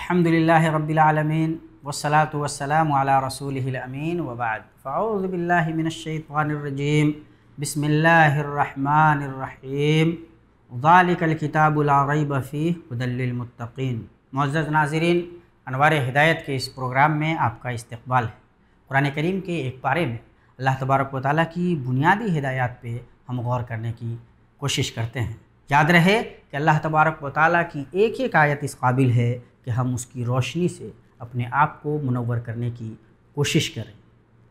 अल्हम्दुलिल्लाहि रब्बिल आलमीन वस्सलातु वस्सलामु अला रसूलिहिल अमीन व बाद फ़अऊज़ु बिल्लाहि मिनश शैतानिर रजीम बिस्मिल्लाहिर रहमानिर रहीम ज़ालिकल किताबु ला रैब फ़ीहि हुदल लिल मुत्तक़ीन। मुअज़्ज़ज़ नाज़रीन, अनवार हिदायत के इस प्रोग्राम में आपका इस्तक़बाल है। कुरान करीम के एक पारे में अल्लाह तबारक व तआला की बुनियादी हिदायत पे हम गौर करने की कोशिश करते हैं। याद रहे कि अल्लाह तबारक व तआला की एक एक आयत इस काबिल है कि हम उसकी रोशनी से अपने आप को मुनव्वर करने की कोशिश करें।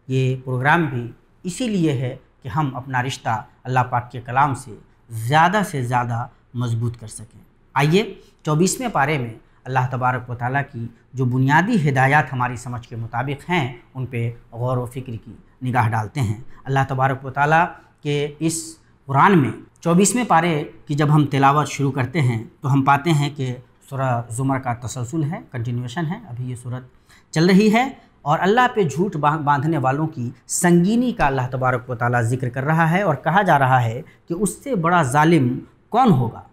ये प्रोग्राम भी इसीलिए है कि हम अपना रिश्ता अल्लाह पाक के कलाम से ज़्यादा मजबूत कर सकें। आइए 24वें पारे में अल्लाह तबारक व तआला की जो बुनियादी हिदायत हमारी समझ के मुताबिक हैं उन पे गौर व फिक्र की निगाह डालते हैं। अल्लाह तबारक व तआला के इस कुरान में 24वें पारे की जब हम तिलावत शुरू करते हैं तो हम पाते हैं कि सूरह ज़ुमर का तसलसल है, कंटिन्यूएशन है। अभी ये सूरत चल रही है और अल्लाह पे झूठ बांधने वालों की संगीनी का अल्लाह तबारक व तआला ज़िक्र कर रहा है और कहा जा रहा है कि उससे बड़ा जालिम कौन होगा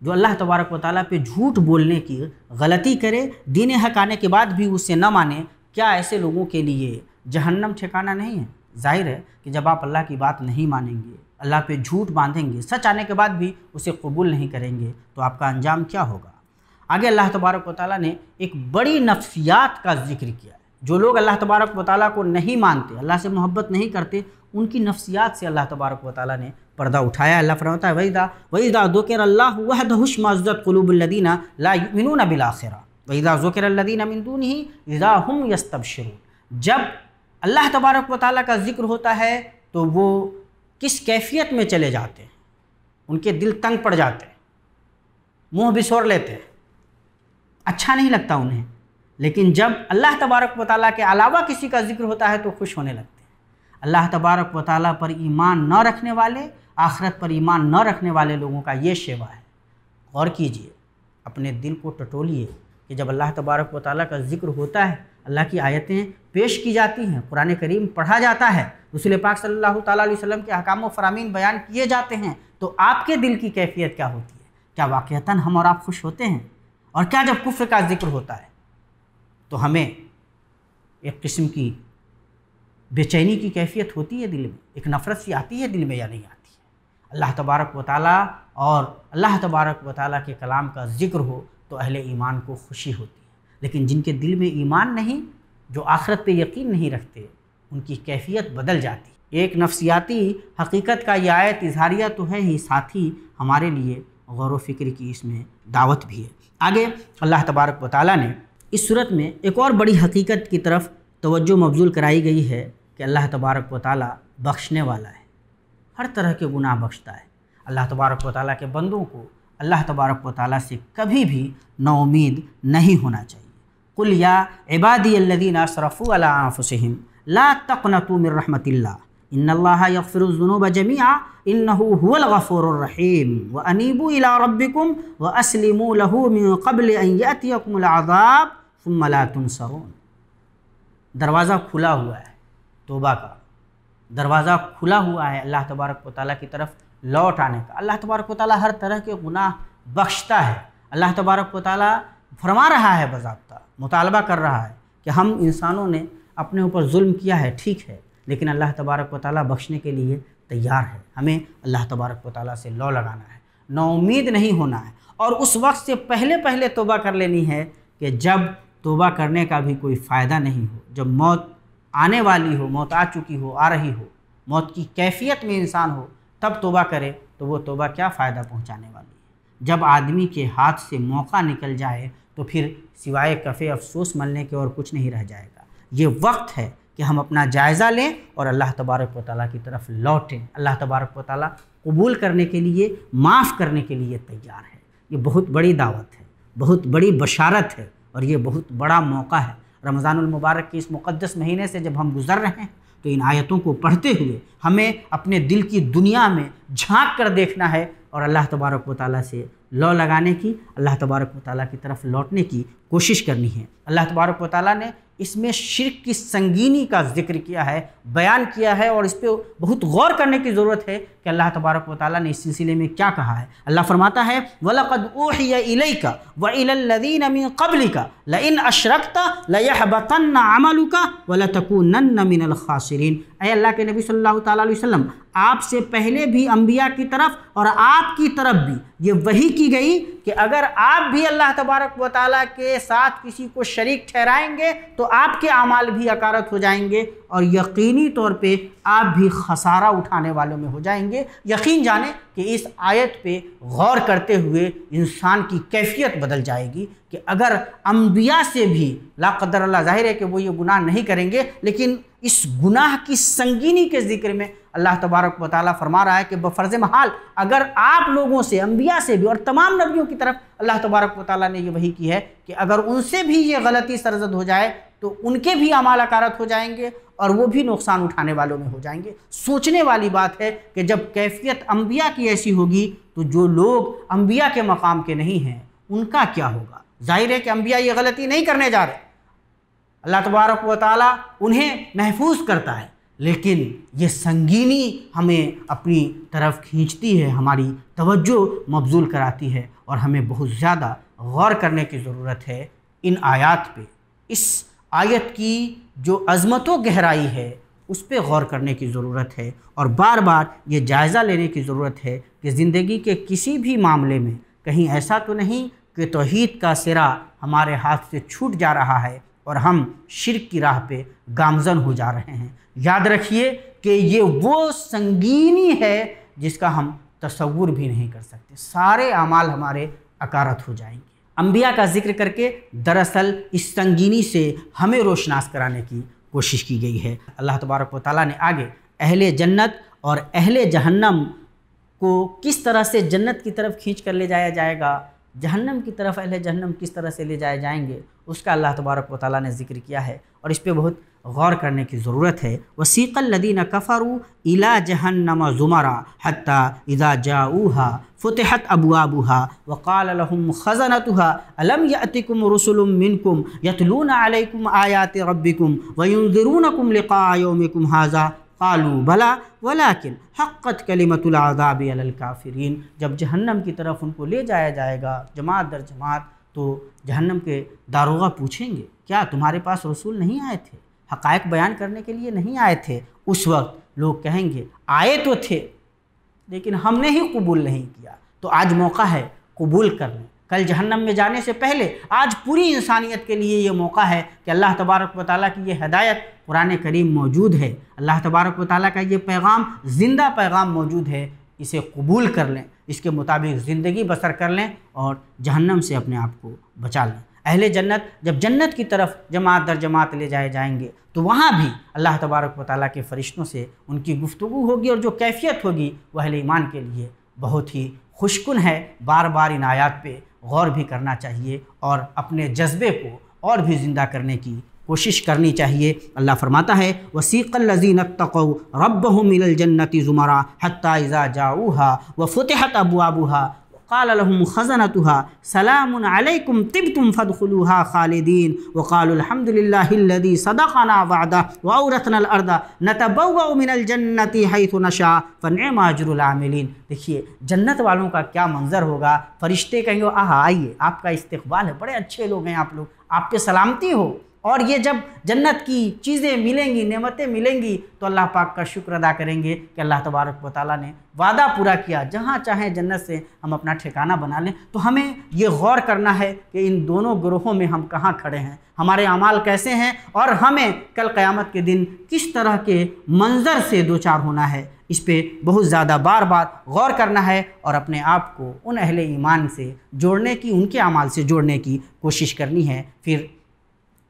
जो अल्लाह तबारक व तआला पे झूठ बोलने की गलती करे, दीन हक आने के बाद भी उसे न माने। क्या ऐसे लोगों के लिए जहन्नम ठिकाना नहीं है? जाहिर है कि जब आप अल्लाह की बात नहीं मानेंगे, अल्लाह पे झूठ बांधेंगे, सच आने के बाद भी उसे कबूल नहीं करेंगे तो आपका अंजाम क्या होगा। आगे अल्लाह तबारक व तआला ने एक बड़ी नफ्सियात का जिक्र किया है। जो लोग अल्लाह तबारक व तआला को नहीं मानते, अल्लाह से मोहब्बत नहीं करते, उनकी नफ्सियात से अल्लाह तबारक व तआला ने पर्दा उठाया। अल्लाह फरमाता है वइज़ा ज़ुकिरल्लाहु वहदहु इश्मअज़्ज़त क़ुलूबुल लज़ीना ला युमिनूना बिल आखिरह वइज़ा ज़ुकिरल्लज़ीना मिन दूनिही इज़ा हुम यस्तबशिरून। जब अल्लाह तबारक व तआला का जिक्र होता है तो वो किस कैफियत में चले जाते हैं, उनके दिल तंग पड़ जाते हैं, मुँह बिसोर लेते हैं, अच्छा नहीं लगता उन्हें। लेकिन जब अल्लाह तबारक व तआला के अलावा किसी का जिक्र होता है तो खुश होने लगते हैं। अल्लाह तबारक व तआला पर ईमान न रखने वाले, आखिरत पर ईमान न रखने वाले लोगों का ये शेवा है। गौर कीजिए, अपने दिल को टटोलिए कि जब अल्लाह तबारक व तआला का जिक्र होता है, अल्लाह की आयतें पेश की जाती हैं, कुरान करीम पढ़ा जाता है, रसूल पाक सल्लल्लाहु तआला अलैहि वसल्लम के अहकाम व फरामीन बयान किए जाते हैं, तो आपके दिल की कैफियत क्या होती है? क्या वाक़ईतन हम और आप खुश होते हैं? और क्या जब कुफ्र का जिक्र होता है तो हमें एक किस्म की बेचैनी की कैफियत होती है दिल में, एक नफ़रत सी आती है दिल में या नहीं आती है? अल्लाह तबारक व तआला और अल्लाह तबारक व तआला के कलाम का जिक्र हो तो अहले ईमान को खुशी होती है। लेकिन जिनके दिल में ईमान नहीं, जो आखिरत पे यकीन नहीं रखते, उनकी कैफियत बदल जाती है। एक नफ्सियाती हकीकत का ये आयत इज़हारिया तो है ही, साथ ही हमारे लिए गौर व फिक्र की इसमें दावत भी है। आगे अल्लाह तबारक व तआला ने इस सूरत में एक और बड़ी हकीकत की तरफ तवज्जो मबजूल कराई गई है कि अल्लाह तबारक व तआला बख्शने वाला है, हर तरह के गुनाह बख्शता है। अल्लाह तबारक व तआला के बंदों को अल्लाह तबारक व तआला से कभी भी नाउमीद नहीं होना चाहिए। कुल या इबादियल्लज़ीना असरफ़ू अला अंफुसिहिम ला तक़नतू मिर रहमतिल्लाह इन्नल्लाहा यग़फ़िरुज़्ज़ुनूबा जमीआ इन्नहु हुवल गफ़ूरुर रहीम व अनीबू इला रब्बिकुम व अस्लिमू लहू मिन क़ब्ल अन यातियकुमुल अज़ाब सुम्मा ला तुनसरून। दरवाज़ा खुला हुआ है, तौबा का दरवाज़ा खुला हुआ है अल्लाह तबारक व तआला की तरफ लौट आने का। अल्लाह तबारक व तआला हर तरह के गुनाह बख्शता है। अल्लाह तबारक व तआला फरमा रहा है, बज़ाब्ता मुतालबा कर रहा है कि हम इंसानों ने अपने ऊपर जुल्म किया है, ठीक है, लेकिन अल्लाह तबारक व तआला बख्शने के लिए तैयार है। हमें अल्लाह तबारक व तआला से लौ लगाना है, नाउमीद नहीं होना है और उस वक्त से पहले तौबा कर लेनी है कि जब तौबा करने का भी कोई फ़ायदा नहीं हो, जब मौत आने वाली हो, मौत आ चुकी हो, आ रही हो, मौत की कैफियत में इंसान हो, तब तौबा करे तो वो तौबा क्या फ़ायदा पहुँचाने वाली है। जब आदमी के हाथ से मौका निकल जाए तो फिर सिवाय कफ़े अफसोस मलने के और कुछ नहीं रह जाएगा। ये वक्त है कि हम अपना जायज़ा लें और अल्लाह तबारक व तआला की तरफ लौटें। अल्लाह तबारक व तआला कबूल करने के लिए, माफ़ करने के लिए तैयार है। ये बहुत बड़ी दावत है, बहुत बड़ी बशारत है और ये बहुत बड़ा मौका है। रमज़ानुल मुबारक के इस मुक़द्दस महीने से जब हम गुज़र रहे हैं तो इन आयतों को पढ़ते हुए हमें अपने दिल की दुनिया में झांक कर देखना है और अल्लाह तबारक व तआला से लौ लगाने की, अल्लाह तबारक व तआला की तरफ लौटने की कोशिश करनी है। अल्लाह तबारक व तआला ने इसमें शिर्क की संगीनी का जिक्र किया है, बयान किया है, और इस पर बहुत गौर करने की ज़रूरत है कि अल्लाह तबारक व तआला ने इस सिलसिले में क्या कहा है। अल्लाह फरमाता है वलक़द ऊहिया इलैका व इलल्लज़ीना मिन क़ब्लिका लइन अशरकता लयहबतन्ना अमलुका वलतकूनन्ना मिनल खासिरीन। ऐ अल्लाह के नबी सल्लल्लाहु तआला अलैहि वसल्लम, आपसे पहले भी अंबिया की तरफ और आपकी तरफ भी ये वही की गई कि अगर आप भी अल्लाह तबारक व तआला के साथ किसी को शरीक ठहराएंगे तो आपके अमाल भी अकारत हो जाएंगे और यकीनी तौर पे आप भी खसारा उठाने वालों में हो जाएंगे। यकीन जाने कि इस आयत पे गौर करते हुए इंसान की कैफियत बदल जाएगी कि अगर अंबिया से भी ला क़द्दर अल्लाह, ज़ाहिर है कि वो ये गुनाह नहीं करेंगे, लेकिन इस गुनाह की संगीनी के ज़िक्र में अल्लाह तबारक व तआला फरमा रहा है कि बफ़र्ज़ महाल अगर आप लोगों से, अंबिया से भी और तमाम नबियों की तरफ अल्लाह तबारक व तआला ने ये वही की है कि अगर उनसे भी ये गलती सरजद हो जाए तो उनके भी अमाल अकारत हो जाएंगे और वो भी नुकसान उठाने वालों में हो जाएंगे। सोचने वाली बात है कि जब कैफियत अंबिया की ऐसी होगी तो जो लोग अंबिया के मकाम के नहीं हैं उनका क्या होगा। जाहिर है कि अंबिया ये गलती नहीं करने जा रहे, अल्लाह तबारक व तआला उन्हें महफूज करता है, लेकिन ये संगीनी हमें अपनी तरफ खींचती है, हमारी तवज्जो मबजूल कराती है और हमें बहुत ज़्यादा गौर करने की ज़रूरत है इन आयात पे। इस आयत की जो अज़मत व गहराई है उस पर गौर करने की ज़रूरत है और बार बार ये जायज़ा लेने की ज़रूरत है कि ज़िंदगी के किसी भी मामले में कहीं ऐसा तो नहीं कि तौहीद का सिरा हमारे हाथ से छूट जा रहा है और हम शिर्क की राह पे गामज़न हो जा रहे हैं। याद रखिए कि ये वो संगीनी है जिसका हम तसव्वुर भी नहीं कर सकते। सारे अमाल हमारे अकारत हो जाएंगे। अंबिया का जिक्र करके दरअसल इस संगीनी से हमें रोशनास कराने की कोशिश की गई है। अल्लाह तबारक व तआला ने आगे अहले जन्नत और अहले जहन्नम को किस तरह से जन्नत की तरफ खींच कर ले जाया जाएगा, जहन्नम की तरफ अहले जहन्नम किस तरह से ले जाए जाएंगे, उसका अल्लाह तबारक व तआला ने जिक्र किया है और इस पर बहुत गौर करने की ज़रूरत है। वसीक़ल लदीन कफ़रू इला जहन्नम ज़ुमरा हत्ता इज़ा जाऊहा फुतिहत अबवाबुहा वक़ाल लहुम ख़ज़नतुहा अलम यअतिकुम रुसुलुम मिनकुम यतलूना अलैकुम आयाति रब्बिकुम वयुनज़िरूनकुम लिक़ाअ यौमिकुम हाज़ा क़ालू बला वलाकिन हक़्क़त कलिमतुल अज़ाबि अलल काफ़िरीन। जब जहन्नम की तरफ उनको ले जाया जाएगा जमात दर जमात, तो जहन्नम के दारोगा पूछेंगे क्या तुम्हारे पास रसूल नहीं आए थे, हक़ाइक़ बयान करने के लिए नहीं आए थे। उस वक्त लोग कहेंगे आए तो थे लेकिन हमने ही कबूल नहीं किया। तो आज मौका है कबूल करने। कल जहन्नम में जाने से पहले आज पूरी इंसानियत के लिए ये मौका है कि अल्लाह तबारक व तआला की ये हिदायत कुरान करीम मौजूद है, अल्लाह तबारक व तआला का ये पैगाम ज़िंदा पैगाम मौजूद है, इसे कबूल कर लें, इसके मुताबिक ज़िंदगी बसर कर लें और जहन्नम से अपने आप को बचा लें। अहले जन्नत जब जन्नत की तरफ जमात दर जमात ले जाए जाएंगे तो वहाँ भी अल्लाह तबारक व तआला के फ़रिश्तों से उनकी गुफ्तगू होगी और जो कैफियत होगी वह अहले ईमान के लिए बहुत ही खुशकुन है। बार बार इन आयात पे गौर भी करना चाहिए और अपने जज्बे को और भी ज़िंदा करने की कोशिश करनी चाहिए। अल्लाह फरमाता है वसीक़ल लज़ीना तक़ौ रब्बहुम इलल जन्नति ज़ुमरा हत्ता इज़ा जाऊहा व फुतिहत अबवाबुहा क़ाल लहुम ख़ज़नतुहा सलामुन अलैकुम तिब्तुम फ़दख़ुलूहा ख़ालिदीन व क़ालू अल्हम्दुलिल्लाहिल्लज़ी सदक़ना वअदा व औरथनल अर्दा नतबव्वअ मिनल जन्नति हैथु नशा फ़निअम अज्रुल आमिलीन। देखिए जन्नत वालों का क्या मंज़र होगा। फ़रिश्ते कहेंगे आहा आइए, आपका इस्तक़बाल है, बड़े अच्छे लोग हैं आप लोग, आप पे सलामती हो। और ये जब जन्नत की चीज़ें मिलेंगी, नेमतें मिलेंगी तो अल्लाह पाक का शुक्र अदा करेंगे कि अल्लाह तबारक व तआला ने वादा पूरा किया, जहाँ चाहें जन्नत से हम अपना ठिकाना बना लें। तो हमें ये गौर करना है कि इन दोनों ग्रोहों में हम कहाँ खड़े हैं, हमारे अमाल कैसे हैं और हमें कल क़यामत के दिन किस तरह के मंज़र से दो चार होना है। इस पे बहुत ज़्यादा बार बार गौर करना है और अपने आप को उन अहले ईमान से जोड़ने की, उनके अमाल से जोड़ने की कोशिश करनी है। फिर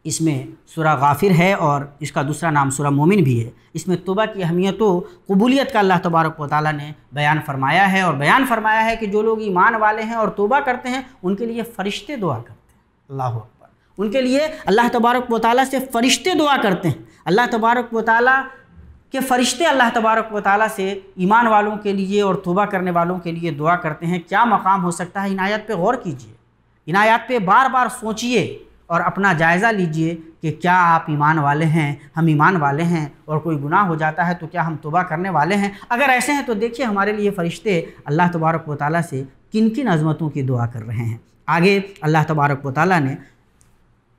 इसमें सूरा गाफिर है और इसका दूसरा नाम सूरा मोमिन भी है। इसमें तौबा की अहमियत व कबूलियत का अल्लाह तबारक व तआला ने बयान फरमाया है और बयान फरमाया है कि जो लोग ईमान वाले हैं और तौबा करते हैं उनके लिए फ़रिश्ते दुआ करते हैं। अल्लाह अकबर। उनके लिए अल्लाह तबारक व तआला से फ़रिश्ते दुआ करते हैं। अल्लाह तबारक व तआला कि फ़रिश्ते अल्लाह तबारक व तआला से ईमान वालों के लिए और तौबा करने वालों के लिए दुआ करते हैं। क्या मकाम हो सकता है? इन आयत पे गौर कीजिए, इन आयत पे बार बार सोचिए और अपना जायज़ा लीजिए कि क्या आप ईमान वाले हैं, हम ईमान वाले हैं, और कोई गुनाह हो जाता है तो क्या हम तौबा करने वाले हैं? अगर ऐसे हैं तो देखिए हमारे लिए फ़रिश्ते अल्लाह तबारक व तआला से किन किन अज़मतों की दुआ कर रहे हैं। आगे अल्लाह तबारक व तआला ने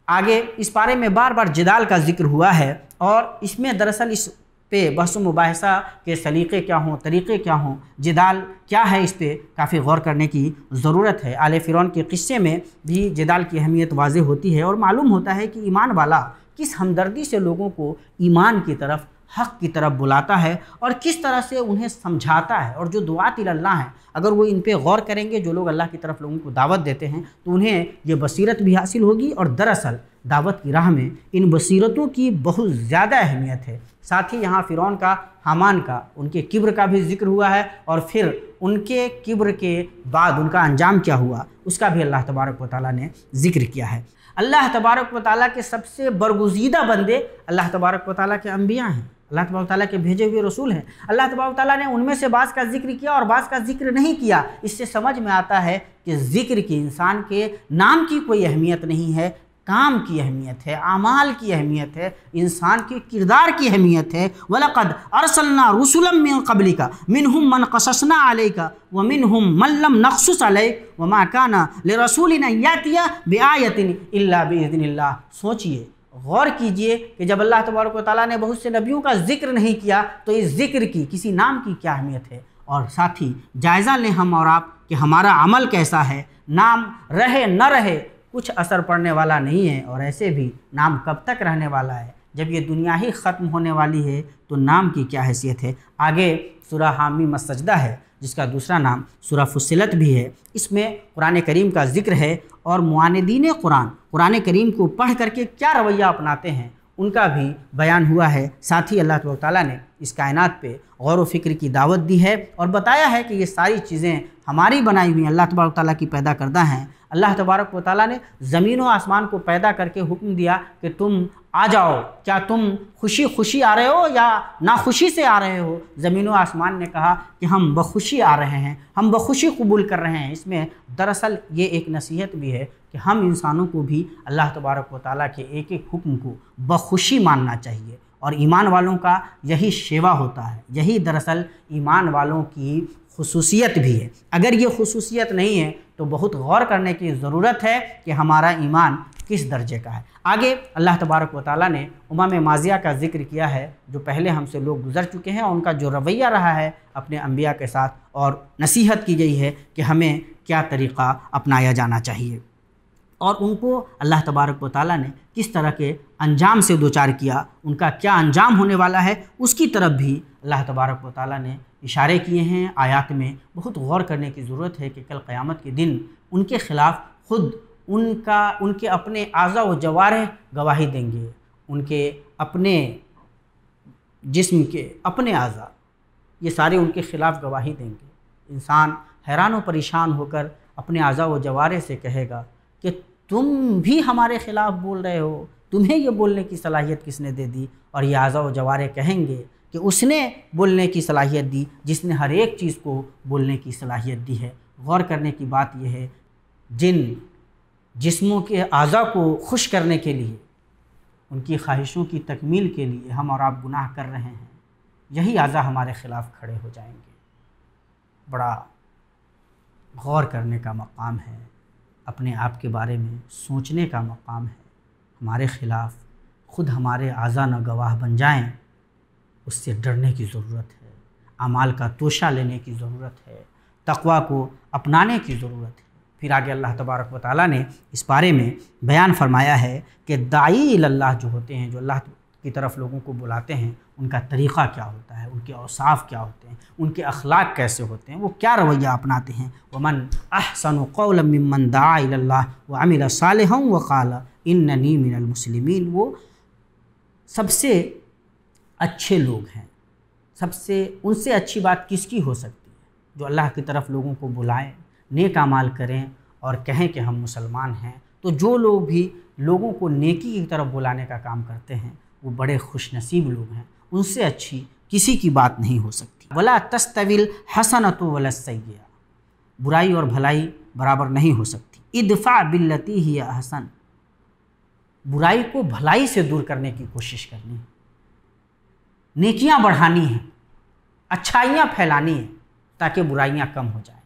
आगे इस बारे में बार बार जिदाल का जिक्र हुआ है, और इसमें दरअसल इस पे बहस मुबाहिसा के सलीक़े क्या हों, तरीक़े क्या हों, जिदाल क्या है, इस पे काफ़ी गौर करने की ज़रूरत है। आले फ़िरौन के क़िस्से में भी जिदाल की अहमियत वाज़ेह होती है और मालूम होता है कि ईमान वाला किस हमदर्दी से लोगों को ईमान की तरफ, हक़ की तरफ बुलाता है और किस तरह से उन्हें समझाता है। और जो दुआत इल्लाह हैं, अगर वो इन पे गौर करेंगे, जो लोग अल्लाह की तरफ लोगों को दावत देते हैं, तो उन्हें ये बसीरत भी हासिल होगी। और दरअसल दावत की राह में इन बसीरतों की बहुत ज़्यादा अहमियत है। साथ ही यहाँ फ़िरौन का, हामान का, उनके किब्र का भी जिक्र हुआ है, और फिर उनके किब्र के बाद उनका अंजाम क्या हुआ उसका भी अल्लाह तबारक व तआला ने ज़िक्र किया है। अल्लाह तबारक व तआला के सबसे बरगुज़ीदा बंदे अल्लाह तबारक व तआला के अंबिया हैं, अल्लाह तबारक व तआला के भेजे हुए रसूल हैं। अल्लाह तबारक व तआला ने उनमें से बाज़ का जिक्र किया और बाज़ का जिक्र नहीं किया। इससे समझ में आता है कि ज़िक्र की इंसान के नाम की कोई अहमियत नहीं है, काम की अहमियत है, आमाल की अहमियत है, इंसान के किरदार की अहमियत है। वलक़द अरसलना रुसुलन मिन क़ब्लिका मिनहुम मन क़ससना अलैका व मिनहुम मन लम नक़्सुस अलैक व मा काना लिरसूलिन अन यातिया बिआयतिन इल्ला बिइज़्निल्लाह। सोचिए, गौर कीजिए कि जब अल्लाह तबारक व तआला ने बहुत से नबियों का जिक्र नहीं किया तो इस जिक्र की, किसी नाम की क्या अहमियत है। और साथ ही जायज़ा लें हम और आप कि हमारा अमल कैसा है। नाम रहे न रहे कुछ असर पड़ने वाला नहीं है, और ऐसे भी नाम कब तक रहने वाला है? जब ये दुनिया ही ख़त्म होने वाली है तो नाम की क्या हैसियत है। आगे सूरह हामीम सजदा है, जिसका दूसरा नाम सूरह फुस्सिलत भी है। इसमें कुरान करीम का जिक्र है और मुआनिदीन कुरान करीम को पढ़ करके क्या रवैया अपनाते हैं उनका भी बयान हुआ है। साथ ही अल्लाह तबारक व तआला ने इस कायनात पे गौर व फिक्र की दावत दी है और बताया है कि ये सारी चीज़ें हमारी बनाई हुई अल्लाह तबारक व तआला की पैदा करदा हैं। अल्लाह तबारक व तआला ने ज़मीन व आसमान को पैदा करके हुक्म दिया कि तुम आ जाओ, क्या तुम खुशी खुशी आ रहे हो या नाखुशी से आ रहे हो? ज़मीन व आसमान ने कहा कि हम बखुशी आ रहे हैं, हम बखुशी कबूल कर रहे हैं। इसमें दरअसल ये एक नसीहत भी है कि हम इंसानों को भी अल्लाह तबारक व तआला के एक एक हुक्म को बखुशी मानना चाहिए, और ईमान वालों का यही शेवा होता है, यही दरअसल ईमान वालों की खुसूसियत भी है। अगर ये खुसूसियत नहीं है तो बहुत गौर करने की ज़रूरत है कि हमारा ईमान किस दर्जे का है। आगे अल्लाह तबारक व तआला ने उमम माज़िया का जिक्र किया है, जो पहले हमसे लोग गुज़र चुके हैं, और उनका जो रवैया रहा है अपने अम्बिया के साथ, और नसीहत की गई है कि हमें क्या तरीक़ा अपनाया जाना चाहिए, और उनको अल्लाह तबारक व तआला ने किस तरह के अंजाम से दो चार किया, उनका क्या अंजाम होने वाला है, उसकी तरफ भी अल्लाह तबारक व तआला ने इशारे किए हैं। आयत में बहुत गौर करने की ज़रूरत है कि कल क़यामत के दिन उनके ख़िलाफ़ ख़ुद उनके अपने आज़ा व जवारह गवाही देंगे, उनके अपने जिस्म के अपने आज़ा, ये सारे उनके ख़िलाफ़ गवाही देंगे। इंसान हैरान व परेशान होकर अपने आज़ा व जवारह से कहेगा कि तुम भी हमारे ख़िलाफ़ बोल रहे हो, तुम्हें ये बोलने की सलाहियत किसने दे दी? और ये आज़ा व जवारह कहेंगे कि उसने बोलने की सलाहियत दी जिसने हर एक चीज़ को बोलने की सलाहियत दी है। गौर करने की बात यह है, जिन जिस्मों के आज़ा को खुश करने के लिए, उनकी ख्वाहिशों की तकमील के लिए हम और आप गुनाह कर रहे हैं, यही आज़ा हमारे ख़िलाफ़ खड़े हो जाएंगे। बड़ा गौर करने का मकाम है, अपने आप के बारे में सोचने का मकाम है। हमारे ख़िलाफ़ ख़ुद हमारे आज़ा न गवाह बन जाएं, उससे डरने की ज़रूरत है, अमाल का तोशा लेने की ज़रूरत है, तक़वा को अपनाने की ज़रूरत है। फिर आगे अल्लाह तबारक व तआला ने इस बारे में बयान फरमाया है कि दाई इल्लाह जो होते हैं, जो अल्लाह की तरफ लोगों को बुलाते हैं, उनका तरीक़ा क्या होता है, उनके औसाफ़ क्या होते हैं, उनके अखलाक कैसे होते हैं, वो क्या रवैया अपनाते हैं। वमन अहसनु क़ौलन मिम्मन दआ इल्लाह व अमिल सालिहन व क़ाल इन्ननी मिनल मुस्लिमीन। वो सबसे अच्छे लोग हैं, उनसे अच्छी बात किसकी हो सकती है? जो अल्लाह की तरफ लोगों को बुलाएं, नेक अमाल करें और कहें कि हम मुसलमान हैं। तो जो लोग भी लोगों को नेकी की तरफ बुलाने का काम करते हैं वो बड़े खुशनसीब लोग हैं। उनसे अच्छी किसी की बात नहीं हो सकती। वला तस्तविल हसनतु वला सय्या, बुराई और भलाई बराबर नहीं हो सकती। इदफा बिल्लती ही अहसन, बुराई को भलाई से दूर करने की कोशिश करनी है, नेकियां बढ़ानी है, अच्छाइयां फैलानी है ताकि बुराइयां कम हो जाए।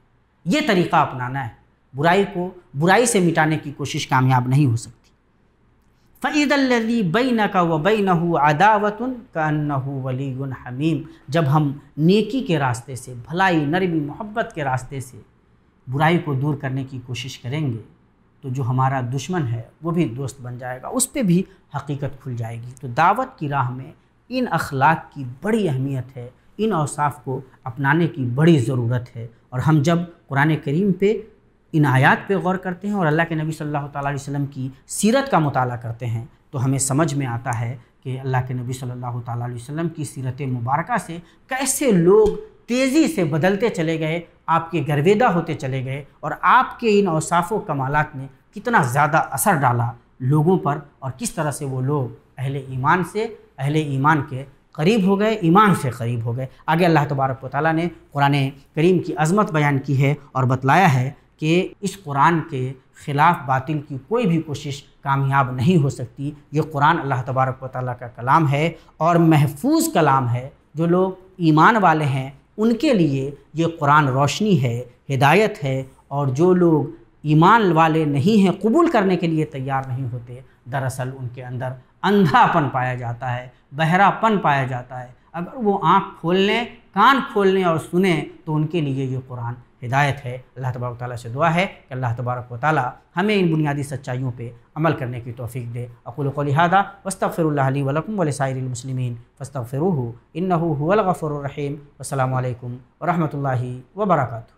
ये तरीक़ा अपनाना है। बुराई को बुराई से मिटाने की कोशिश कामयाब नहीं हो सकती। फ़इज़ल्लज़ी बैनका व बैनहु अदावतुन कअन्नहु वलियुन हमीम, जब हम नेकी के रास्ते से, भलाई, नरमी, मोहब्बत के रास्ते से बुराई को दूर करने की कोशिश करेंगे तो जो हमारा दुश्मन है वो भी दोस्त बन जाएगा, उस पर भी हकीकत खुल जाएगी। तो दावत की राह में इन अखलाक की बड़ी अहमियत है, इन औसाफ को अपनाने की बड़ी ज़रूरत है। और हम जब कुरान करीम पे, इन आयात पे गौर करते हैं और अल्लाह के नबी सल्लल्लाहु अलैहि वसल्लम की सीरत का मुताला करते हैं तो हमें समझ में आता है कि अल्लाह के नबी सल्लल्लाहु अलैहि वसल्लम की सीरत मुबारका से कैसे लोग तेज़ी से बदलते चले गए, आपके गर्वेदा होते चले गए, और आपके इन औसाफ़ व कमालात ने कितना ज़्यादा असर डाला लोगों पर, और किस तरह से वो लोग अहले ईमान से, अहले ईमान के करीब हो गए, ईमान से करीब हो गए। आगे अल्लाह तबारक व तआला ने कुरान करीम की अज़मत बयान की है और बतलाया है कि इस कुरान के ख़िलाफ़ बातिल की कोई भी कोशिश कामयाब नहीं हो सकती। ये कुरान अल्लाह तबारक व तआला का कलाम है और महफूज कलाम है। जो लोग ईमान वाले हैं उनके लिए ये कुरान रोशनी है, हिदायत है, और जो लोग ईमान वाले नहीं हैं, कबूल करने के लिए तैयार नहीं होते, दरअसल उनके अंदर अंधापन पाया जाता है, बहरापन पाया जाता है। अगर वो आँख खोल लें, कान खोल लें और सुने तो उनके लिए ये कुरान हिदायत है। अल्लाह तबारक व तआला से दुआ है कि अल्लाह तबारक व तआला हमें इन बुनियादी सच्चाइयों पे अमल करने की तौफीक दे। अक़ूलु क़ौली हाज़ा वस्तग़फ़िरुल्लाह ली व लकुम व लिसाइरिल मुस्लिमीन फ़स्तग़फ़िरूहु इन्नहु हुवल गफ़ूरुर रहीम। अस्सलामु अलैकुम व रहमतुल्लाहि व बरकातुहू।